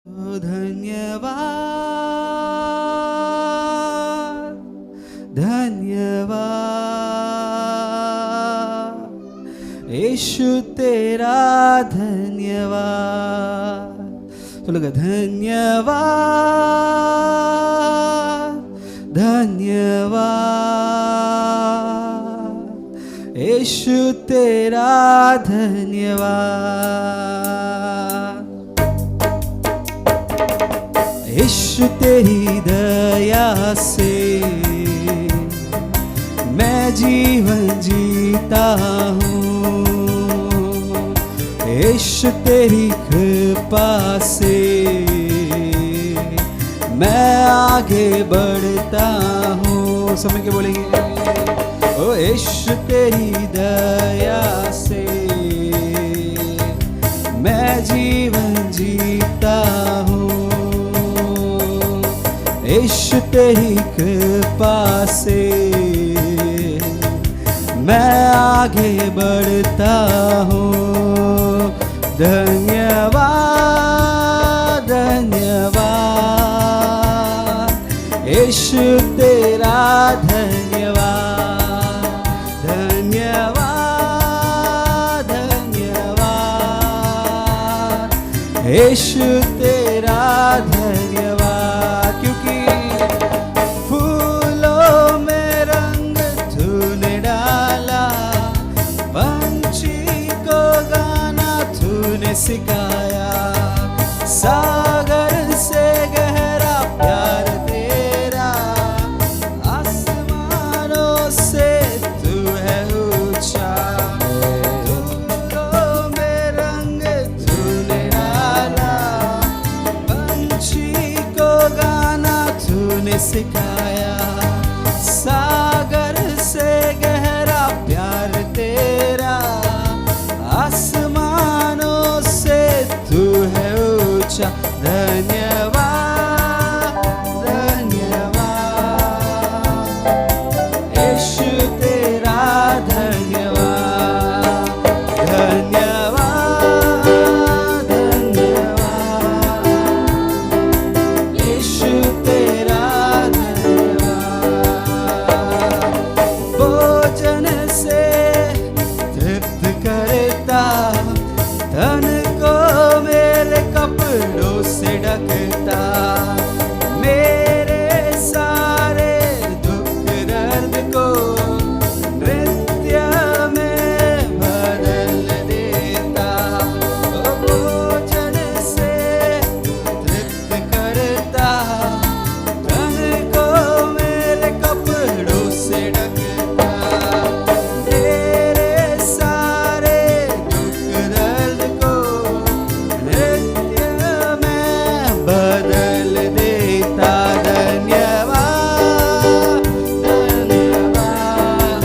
धन्यवाद धन्यवाद यीशु तेरा धन्यवाद। சொல்லுங்க धन्यवाद धन्यवाद यीशु तेरा धन्यवाद। यीशु तेरी दया से मैं जीवन जीता हूँ, यीशु तेरी कृपा से मैं आगे बढ़ता हूँ। समझ के बोलेंगे ओ यीशु तेरी दया से मैं जीवन जीता हूँ, यीशु तेरी कृपा से मैं आगे बढ़ता हूँ। धन्यवाद धन्यवाद यीशु तेरा धन्यवाद। धन्यवाद धन्यवाद यीशु तेरा धन्यवाद। क्योंकि फूलों में रंग तूने डाला, पंछी को गाना तूने सिखाया, सागर से गहरा प्यार तेरा, आसमानों से तू है ऊंचा। फूलों में रंग तूने डाला, पंछी को गाना तूने सिखाया, सागर से गहरा प्यार तेरा, आसमानों से तू है ऊंचा। धन्यवाद धन्यवाद यीशु तेरा धन्यवाद। धन्यवाद धन्यवाद यीशु तेरा धन्यवाद। भोजन से तृप्त करता, तन को मेरे कपड़ों से ढकता, मेरे सारे दुख दर्द को नृत्य में बदल देता। भोजन से तृप्त करता, तन को मेरे कपड़ों से ढकता, मेरे सारे दुख दर्द को नृत्य में बदल देता। धन्यवाद धन्यवाद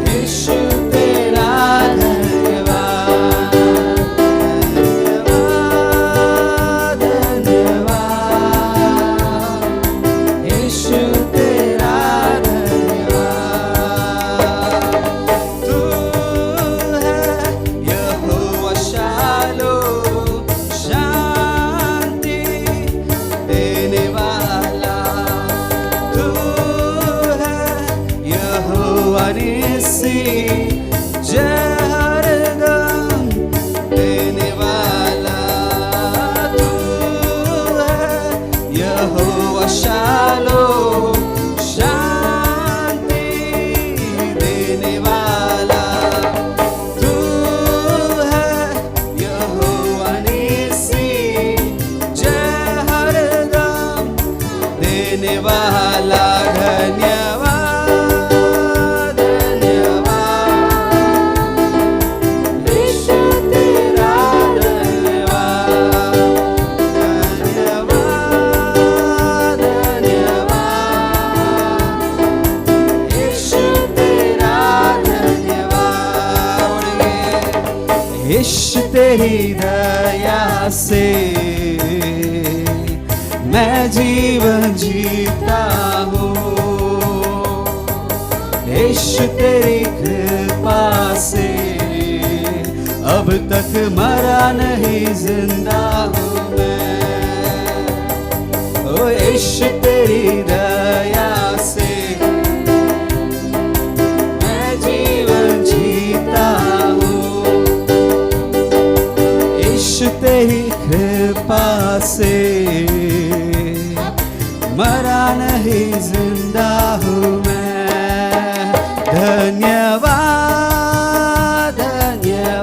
यीशु तेरा धन्यवाद। धन्यवाद धन्यवाद यीशु तेरा धन्यवाद। तू है यहोवा शालोम, शांति देने वाला। तू है यहोवा निस्सी, जय हरदम देने वाला। तू है यहोवा शालोम, शांति देने वाला। तू है यहोवा निस्सी, जय हरदम देने वाला। धन्यवाद धन्यवाद यीशु तेरा धन्यवाद। धन्यवाद धन्यवाद यीशु तेरा धन्यवाद। यीशु तेरी दया से मैं जीवन जीता हूँ, यीशु तेरी कृपा से अब तक मरा नहीं, जिंदा हूँ। यीशु तेरी दया से मैं जीवन जीता हूँ, यीशु तेरी कृपा से मरा नहीं जिंदा हूँ मैं। धन्यवाद धन्यवाद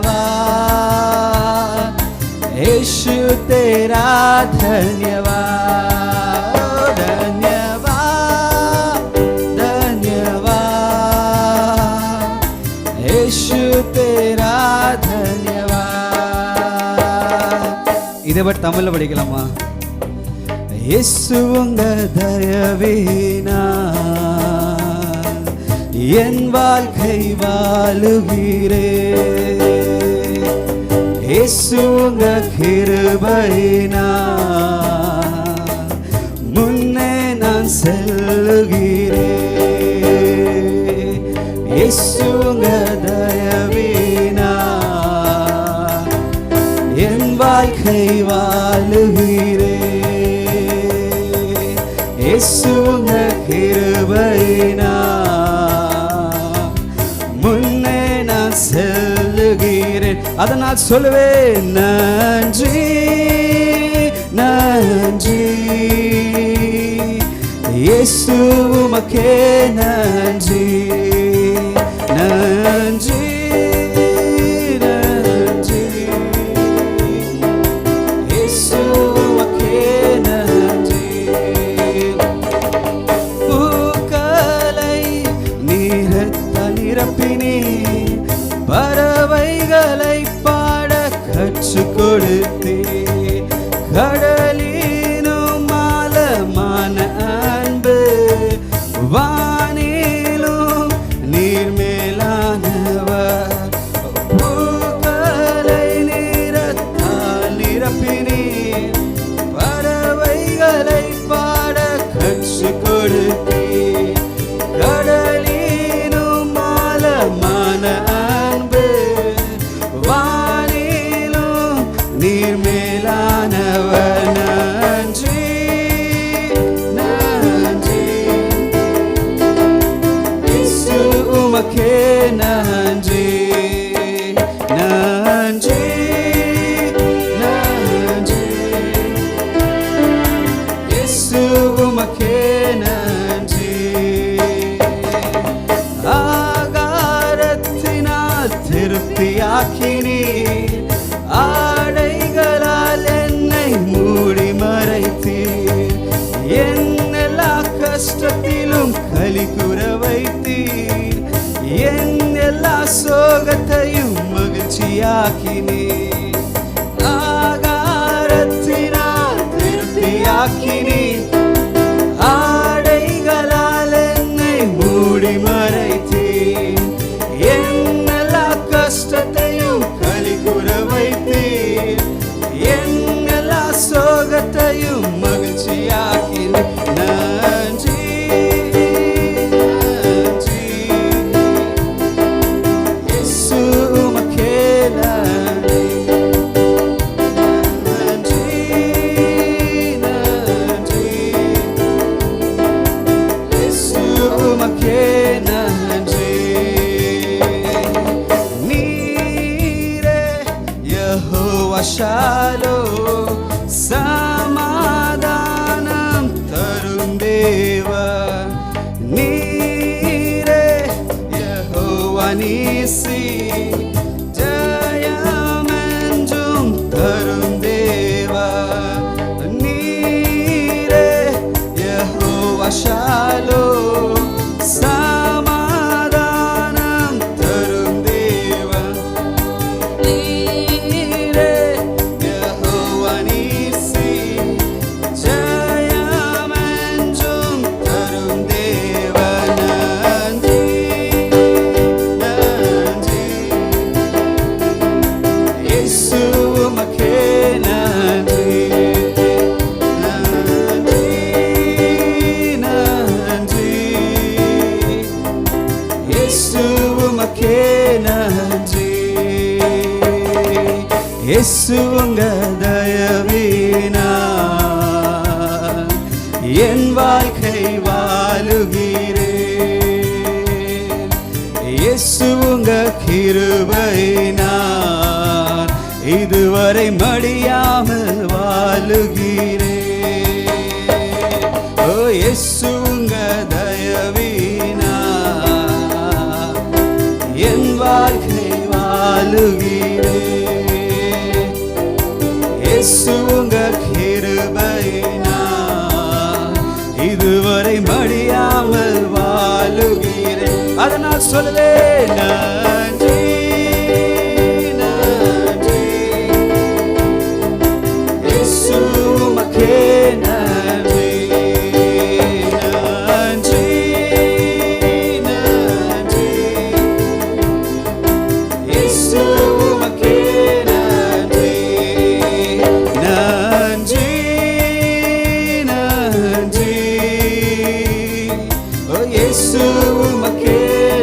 यीशु तेरा धन्यवाद, धन्यवाद धन्यवाद यीशु तेरा धन्यवाद। इधे बट तमिल படிக்கலாமா? இயேசு உங்க தயவினால் என் வாழ்க்கை வாழுகிறேன், இயேசு உங்க கிருபையினால் முன்னே நான் செல்லுகிறேன், இயேசு உங்க தயவினால் என் வாழ்க்கை வாழுகிறேன், இயேசு உங்க கிருபையினால் முன்னே நான் செல்லுகிறேன். அதனால் சொல்லுவேன் நன்றி நன்றி இயேசு உமக்கே நன்றி நன்றி நன்றி இயேசு உமக்கே நன்றி. பூக்களை நீரத்தால் நிரப்பினீ, பறவைகளை பாட கற்றுக் கொடுத்தே, கடலினும் ஆழமான அன்பு வானிலும் நீர் மேலானவர். பூக்களை நீரத்தால் நிரப்பினீர், பறவைகளை பாட கற்றுக் கொடுத்தே, கடலினும் ஆழமான அன்பு வானிலும் நீர் மேலானவர். நன்றி நன்றி இயேசு உமக்கே நன்றி நன்றி நன்றி இயேசு உமக்கே நன்றி. ஆகாரத்தினால் திருப்தியாக்கினீர், ஆடைகளால் என்னை மூடி மறைத்தீர், என் எல்லா கஷ்டத்திலும் களி கூற வைத்தீர், என் எல்லா சோகத்தையும் மகிழ்ச்சியாக்கினீர். ஆகாரத்தினால் திருப்தியாக்கினீர், ஆடைகளால் என்னை மூடி மறைத்தீர், என் எல்லா கஷ்டத்தையும் களி கூற வைத்தீர், என் எல்லா சோகத்தையும் மகிழ்ச்சியாக்கினீர். நன்றி நன்றி இயேசு உமக்கே நன்றி நன்றி நன்றி இயேசு உமக்கே நன்றி. நீரே யெகோவா ஷாலோம், சமாதானம் தரும் தேவன், நீரே யெகோவா நீசி, ஜெயமென்றும் தரும் தேவன், நீரே யெகோவா ஷாலோம், சமாதானம் தரும் தேவன், நீரே யெகோவா நீசி, ஜெயமென்றும் தரும் தேவன். நன்றி நன்றி இயேசு உமக்கே நன்றி நன்றி நன்றி இயேசு உமக்கே நன்றி. இயேசு உங்க தயவினால் வாழ்க்கை வாழுகிறேன். இயேசு உங்க கிருபையினால் இதுவரை மடியாமல் வாழுகிறேன். ஓ இயேசு உங்க தயவினால் என் வாழ்க்கை வாழுகிறேன். இயேசு உங்க கிருபையினால் இதுவரை மடியாமல் வாழுகிறேன். அதனால் சொல்லுவேன் நன்றி நன்றி இயேசு உமக்கே நன்றி நன்றி நன்றி இயேசு உமக்கே நன்றி நன்றி நன்றி ஓ இயேசு உமக்கே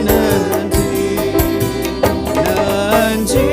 நன்றி நன்றி